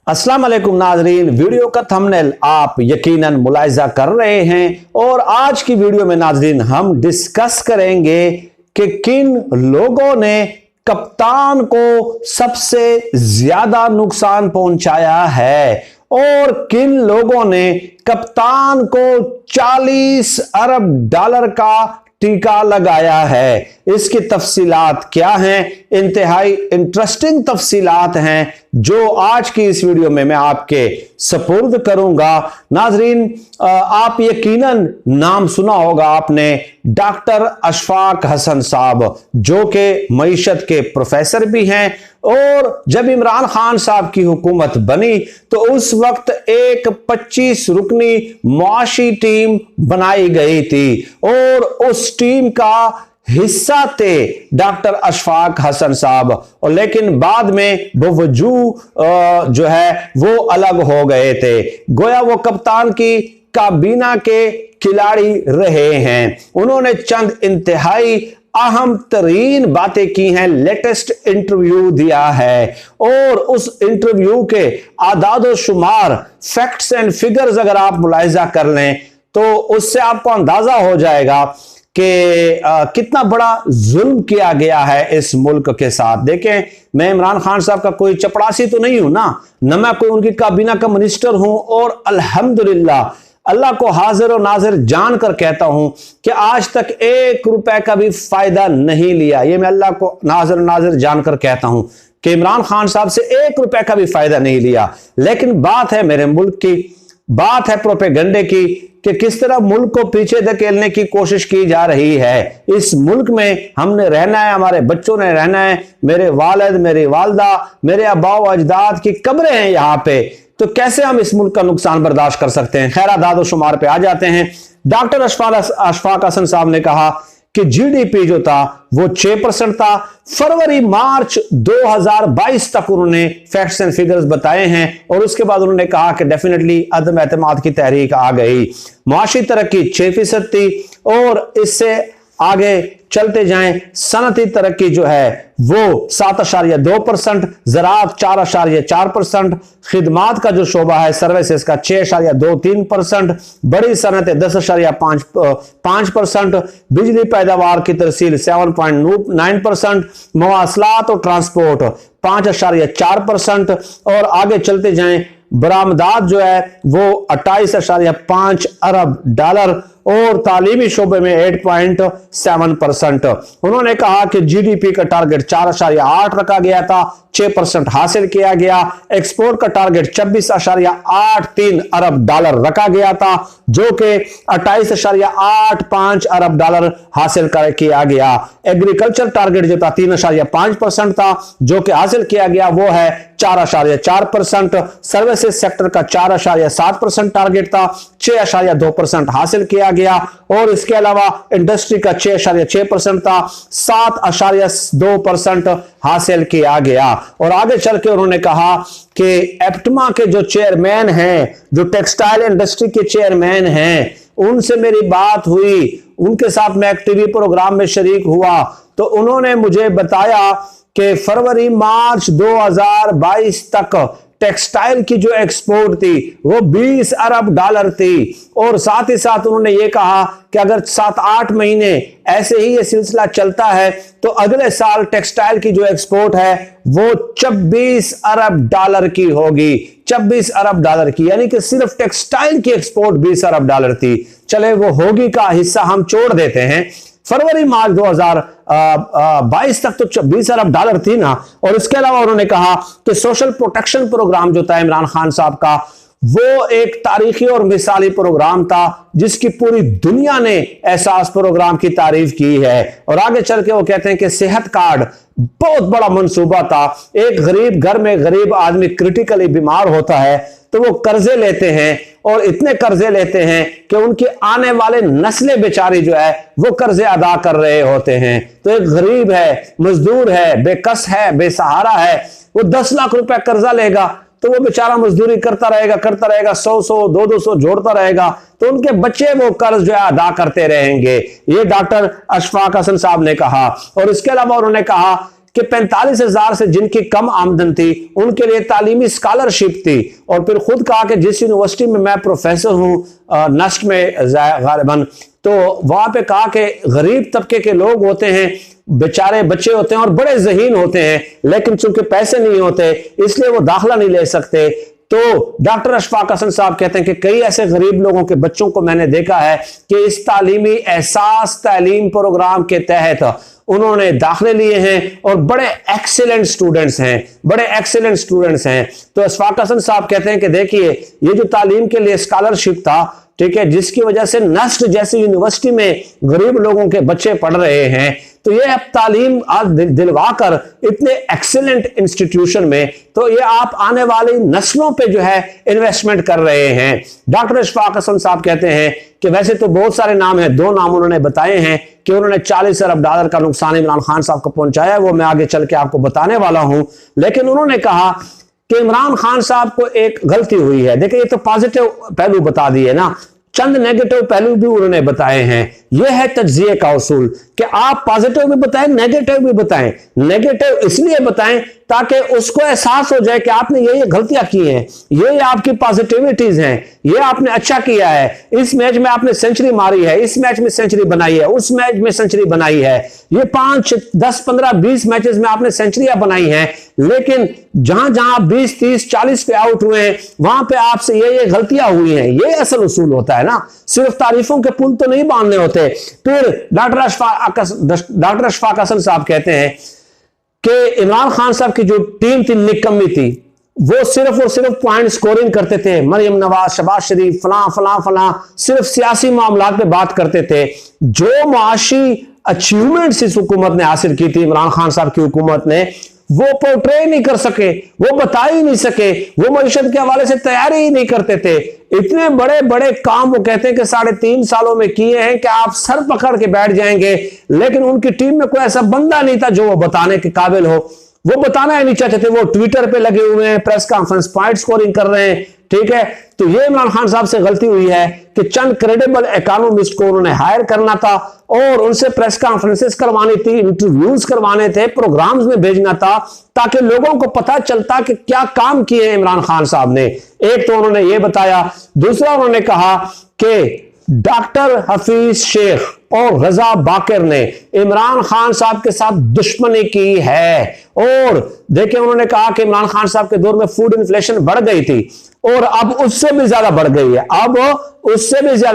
अस्सलाम वालेकुम नाजरीन, वीडियो का थंबनेल आप यकीनन मुलाहिजा कर रहे हैं और आज की वीडियो में नाजरीन हम डिस्कस करेंगे कि किन लोगों ने कप्तान को सबसे ज्यादा नुकसान पहुंचाया है और किन लोगों ने कप्तान को 40 अरब डॉलर का टीका लगाया है। इसकी तफसीलात क्या हैं, इंतहाई इंटरेस्टिंग तफसीलात हैं जो आज की इस वीडियो में मैं आपके सपुर्द करूंगा। नाजरीन, आप यकीनन नाम सुना होगा आपने डॉक्टर अशफाक हसन साहब, जो कि मईशत के प्रोफेसर भी हैं और जब इमरान खान साहब की हुकूमत बनी तो उस वक्त एक 25 रुकनी मुआशी टीम बनाई गई थी और उस टीम का हिस्सा थे डॉक्टर अशफाक हसन साहब, और लेकिन बाद में वो वजूह जो है वो अलग हो गए थे। गोया वो कप्तान की काबीना के खिलाड़ी रहे हैं। उन्होंने चंद इंतहाई अहम तरीन बातें की हैं, लेटेस्ट इंटरव्यू दिया है और उस इंटरव्यू के आदाद शुमार, फैक्ट्स एंड फिगर्स अगर आप मुलाहिजा कर लें तो उससे आपको अंदाजा हो जाएगा कि कितना बड़ा जुल्म किया गया है इस मुल्क के साथ। देखें, मैं इमरान खान साहब का कोई चपड़ासी तो नहीं हूं ना मैं कोई उनकी काबीना का मिनिस्टर हूं, और अल्हम्दुलिल्लाह अल्लाह को हाजिर और नाजिर जानकर कहता हूं कि आज तक 1 रुपए का भी फायदा नहीं लिया। ये मैं अल्लाह को नाजिर जानकर कहता हूं कि इमरान खान साहब से 1 रुपए का भी फायदा नहीं लिया। लेकिन बात है मेरे मुल्क की, बात है प्रोपेगेंडे की कि किस तरह मुल्क को पीछे धकेलने की कोशिश की जा रही है। इस मुल्क में हमने रहना है, हमारे बच्चों ने रहना है, मेरे वालिद, मेरी वालदा, मेरे अबाओ अजदाद की कब्रें हैं यहाँ पे, तो कैसे हम इस मुल्क का नुकसान बर्दाश्त कर सकते हैं। खैर, दादो शुमार पे आ जाते हैं। डॉक्टर अशफाक हसन साहब ने कहा कि जीडीपी जो था वो 6% था। फरवरी मार्च 2022 तक उन्होंने फैक्ट्स एंड फिगर्स बताए हैं और उसके बाद उन्होंने कहा कि डेफिनेटली अदम एतमाद की तहरीक आ गई। मुआशी तरक्की 6% थी और इससे आगे चलते जाएं, सनती तरक्की जो है वो 7.2%, ज़राअत 4.4%, खिदमात का जो शोबा है सर्विसेज का 6.23%, बड़ी सनतें 10.5%, बिजली पैदावार की तरसील 7.9%, मवासलात और ट्रांसपोर्ट 5.4% और आगे चलते जाएं बरामदात जो है वो 28.5 अरब डॉलर और तालीमी शोबे में 8.7%। उन्होंने कहा कि जीडीपी का टारगेट 4.8 रखा गया था, 6% हासिल किया गया। एक्सपोर्ट का टारगेट 26.83 अरब डॉलर रखा गया था जो कि 28.85 अरब डॉलर हासिल किया गया। एग्रीकल्चर टारगेट जो था 3.5% था जो कि हासिल किया गया, वो है 4.4%। सर्विसेज सेक्टर का 4.7% टारगेट था, 6.2% हासिल किया गया और इसके अलावा इंडस्ट्री का 6.6% था, 7.2% हासिल किया गया। और आगे चल के उन्होंने कहा कि एप्टमा के जो चेयरमैन हैं, जो टेक्सटाइल इंडस्ट्री के चेयरमैन हैं, उनसे मेरी बात हुई, उनके साथ मैं एक टीवी प्रोग्राम में शरीक हुआ तो उन्होंने मुझे बताया कि फरवरी मार्च 2022 तक टेक्सटाइल की जो एक्सपोर्ट थी वो 20 अरब डॉलर थी और साथ ही साथ उन्होंने ये कहा कि अगर 7-8 महीने ऐसे ही ये सिलसिला चलता है तो अगले साल टेक्सटाइल की जो एक्सपोर्ट है वो 26 अरब डॉलर की होगी। 26 अरब डॉलर की, यानी कि सिर्फ टेक्सटाइल की एक्सपोर्ट 20 अरब डॉलर थी। चले वो होगी का हिस्सा हम छोड़ देते हैं, फरवरी मार्च 2022 तक तो 20 अरब डॉलर थी ना। और इसके अलावा उन्होंने कहा कि सोशल प्रोटेक्शन प्रोग्राम जो था इमरान खान साहब का, वो एक तारीखी और मिसाली प्रोग्राम था जिसकी पूरी दुनिया ने एहसास प्रोग्राम की तारीफ की है। और आगे चल के वो कहते हैं कि सेहत कार्ड बहुत बड़ा मंसूबा था। एक गरीब घर में गरीब आदमी क्रिटिकली बीमार होता है तो वो कर्जे लेते हैं और इतने कर्जे लेते हैं कि उनकी आने वाले नस्लें बेचारी जो है वो कर्जे अदा कर रहे होते हैं। तो एक गरीब है, मजदूर है, बेकस है, बेसहारा है, वो 10 लाख रुपए कर्जा लेगा तो वो बेचारा मजदूरी करता रहेगा 100-100 200 जोड़ता रहेगा तो उनके बच्चे वो कर्ज जो है अदा करते रहेंगे। ये डॉक्टर अशफाक हसन साहब ने कहा। और इसके अलावा उन्होंने कहा कि 45,000 से जिनकी कम आमदन थी उनके लिए तालीमी स्कॉलरशिप थी। और फिर खुद कहा कि जिस यूनिवर्सिटी में मैं प्रोफेसर हूं नस्ट में गालिबन, तो वहां पे कहा कि गरीब तबके के लोग होते हैं, बेचारे बच्चे होते हैं और बड़े ज़हीन होते हैं, लेकिन चूंकि पैसे नहीं होते इसलिए वो दाखिला नहीं ले सकते। तो डॉक्टर अशफाक हसन साहब कहते हैं कि कई ऐसे गरीब लोगों के बच्चों को मैंने देखा है कि इस तालीमी एहसास तालीम प्रोग्राम के तहत उन्होंने दाखिले लिए हैं और बड़े एक्सीलेंट स्टूडेंट्स हैं। तो अशफाक हसन साहब कहते हैं कि देखिए ये जो तालीम के लिए स्कॉलरशिप था, ठीक है, जिसकी वजह से नस्ट जैसी यूनिवर्सिटी में गरीब लोगों के बच्चे पढ़ रहे हैं, तो ये अब तालीम आज दिलवाकर इतने एक्सीलेंट इंस्टीट्यूशन में, तो ये आप आने वाली नस्लों पे जो है इन्वेस्टमेंट कर रहे हैं। डॉक्टर अशफाक हसन साहब कहते हैं कि वैसे तो बहुत सारे नाम हैं, 2 नाम उन्होंने बताए हैं कि उन्होंने $40 अरब का नुकसान इमरान खान साहब को पहुंचाया, वो मैं आगे चल के आपको बताने वाला हूं। लेकिन उन्होंने कहा कि इमरान खान साहब को एक गलती हुई है। देखिए ये तो पॉजिटिव पहलू बता दिए ना, चंद नेगेटिव पहलू भी उन्होंने बताए हैं। यह है तज्जिए का उसूल कि आप पॉजिटिव भी बताएं, नेगेटिव भी बताएं। नेगेटिव इसलिए बताएं ताकि उसको एहसास हो जाए कि आपने ये गलतियां की हैं, ये आपकी पॉजिटिविटीज हैं, ये आपने अच्छा किया है, इस मैच में आपने सेंचुरी मारी है, इस मैच में सेंचुरी बनाई है, उस मैच में सेंचुरी बनाई है, ये 5, 10, 15, 20 मैचेस में आपने सेंचुरियां बनाई हैं। लेकिन जहां जहां 20, 30, 40 पे आउट हुए हैं वहां पे आपसे ये गलतियां हुई हैं। ये असल उसूल होता है ना, सिर्फ तारीफों के पुल तो नहीं बांधने होते। फिर डॉक्टर अशफाक हसन साहब कहते हैं कि इमरान खान साहब की जो टीम थी निकम्मी थी, वो सिर्फ और सिर्फ पॉइंट स्कोरिंग करते थे। मरियम नवाज, शहबाज शरीफ, फलां सिर्फ सियासी मामलात पे बात करते थे। जो मुआशी अचीवमेंट्स इस हुकूमत ने हासिल की थी, इमरान खान साहब की हुकूमत ने, वो पोर्ट्रे नहीं कर सके, वो बता ही नहीं सके, वो मईशत के हवाले से तैयारी ही नहीं करते थे। इतने बड़े बड़े काम वो कहते हैं कि 3.5 सालों में किए हैं कि आप सर पकड़ के बैठ जाएंगे, लेकिन उनकी टीम में कोई ऐसा बंदा नहीं था जो वो बताने के काबिल हो। वो बताना ही नहीं चाहते थे, वो ट्विटर पे लगे हुए हैं, प्रेस कॉन्फ्रेंस पॉइंट स्कोरिंग कर रहे हैं, ठीक है। तो ये इमरान खान साहब से गलती हुई है कि चंद क्रेडिबल इकोनॉमिस्ट को उन्होंने हायर करना था और उनसे प्रेस कॉन्फ्रेंसेस करवानी थी, इंटरव्यूज करवाने थे, प्रोग्राम्स में भेजना था, ताकि लोगों को पता चलता कि क्या काम किए इमरान खान साहब ने। एक तो उन्होंने ये बताया, दूसरा उन्होंने कहा कि डॉक्टर हफीज शेख और रजा बाकर ने इमरान खान साहब के साथ दुश्मनी की है। और देखिए उन्होंने कहा कि इमरान खान साहब के दौर में फूड इन्फ्लेशन बढ़ गई थी और अब उससे भी ज्यादा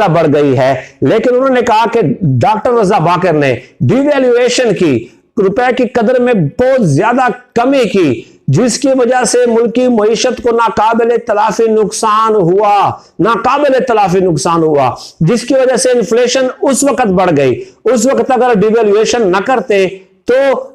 बढ़ गई है, लेकिन उन्होंने कहा कि डॉक्टर रजा बाकर ने डिवैल्यूएशन की, रुपए की कदर में बहुत ज्यादा कमी की, जिसकी वजह से मुल्की मईशत को नाकाबिले तलाफी नुकसान हुआ, जिसकी वजह से इन्फ्लेशन उस वक्त बढ़ गई। उस वक्त अगर डिवैल्यूएशन न करते तो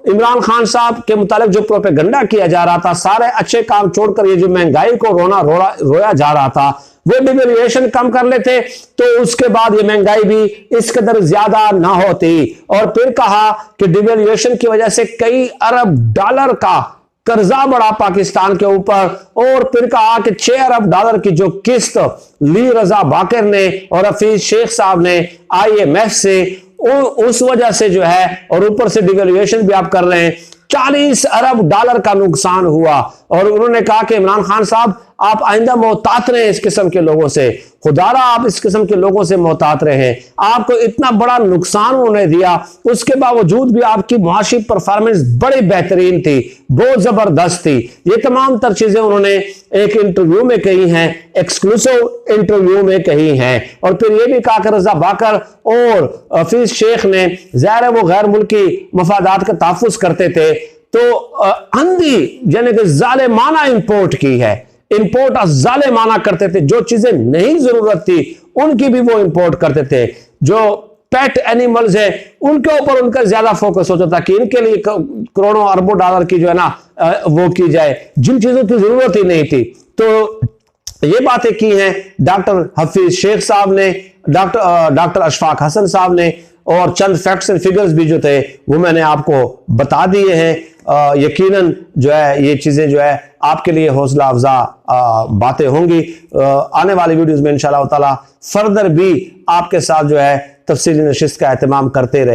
इमरान खान साहब के मुतालिक जो प्रोपेगेंडा किया जा रहा था, सारे अच्छे काम छोड़कर ये जो महंगाई को रोया जा रहा था, वो डिवैल्यूएशन कम कर लेते तो उसके बाद ये महंगाई भी इस कदर ज्यादा ना होती। और फिर कहा कि डिवैल्यूएशन की वजह से कई अरब डॉलर का कर्जा बढ़ा पाकिस्तान के ऊपर। और फिर कहा कि 6 अरब डॉलर की जो किस्त ली रजा बाकर ने और हफीज शेख साहब ने IMF से, उस वजह से जो है, और ऊपर से डिवैल्यूएशन भी आप कर रहे हैं, 40 अरब डॉलर का नुकसान हुआ। और उन्होंने कहा कि इमरान खान साहब आप आइंदा मोहतात रहे इस किस्म के लोगों से, खुदारा आप इस किस्म के लोगों से मोहतात रहे। आपको इतना बड़ा नुकसान उन्होंने दिया, उसके बावजूद भी आपकी मुआशी परफॉर्मेंस बड़ी बेहतरीन थी, बहुत जबरदस्त थी। ये तमाम तर चीजें उन्होंने एक इंटरव्यू में कही हैं, एक्सक्लूसिव इंटरव्यू में कही हैं। और फिर यह भी कहा कि रजा बाकर और हफीज शेख ने, ज़ाहिर है वो गैर मुल्की मफादात का तहफ़्फ़ुज़ करते थे, तो अंधी यानी कि जालिमाना इंपोर्ट की है, इंपोर्ट जालिमाना करते थे। जो चीजें नहीं जरूरत थी उनकी भी वो इंपोर्ट करते थे। जो पेट एनिमल्स है उनके ऊपर उनका ज्यादा फोकस होता था कि इनके लिए करोड़ों अरबों डॉलर की जो है ना वो की जाए, जिन चीजों की जरूरत ही नहीं थी। तो ये बातें की हैं डॉक्टर हफीज शेख साहब ने, डॉक्टर अशफाक हसन साहब ने, और चंद फैक्ट्स एंड फिगर्स भी जो थे वो मैंने आपको बता दिए हैं। यकीनन जो है ये चीजें जो है आपके लिए हौसला अफजा बातें होंगी। आने वाली वीडियोस में इंशाअल्लाह ताला फर्दर भी आपके साथ जो है तफसीली नशिस्त का एहतमाम करते रहे।